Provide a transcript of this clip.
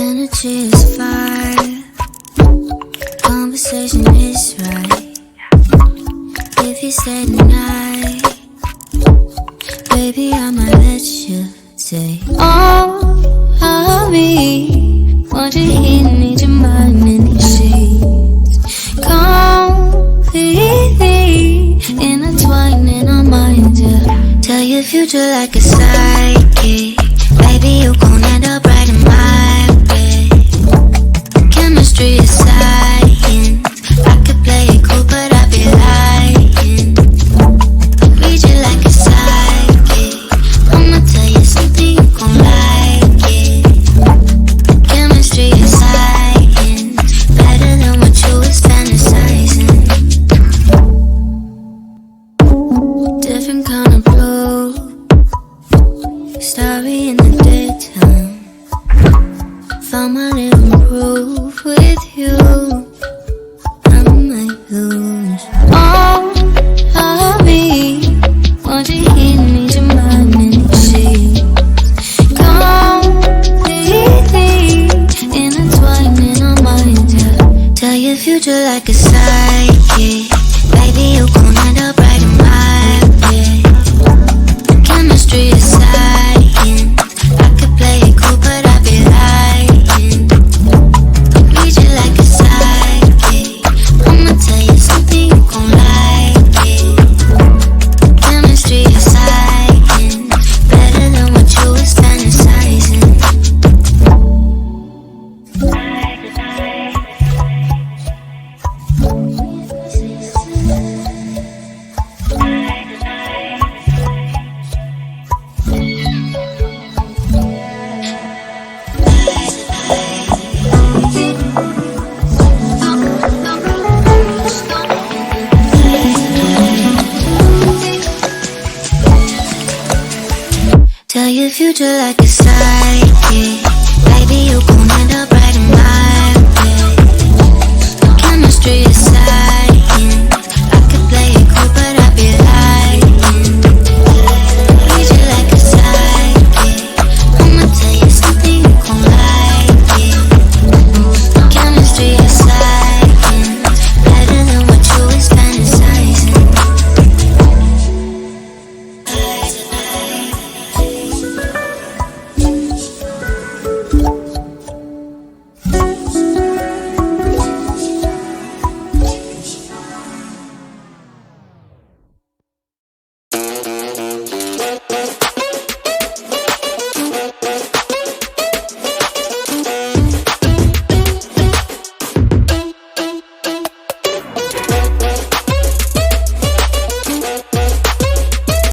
Energy is fire, conversation is right. If you stay tonight, baby, I might let you stay. All of me, want you here, need your mind in these sheets. Completely intertwined in our minds, yeah. Tell your future like a psychic. Baby, you gon' end up right in my bed. Chemistry is science. I could play it cool, but I'd be lying. Read you like a psychic. I'ma tell you something, you gon' like it. Chemistry is science. Better than what you was fantasizing. Different kind of blue. Starry in the daytime. Found my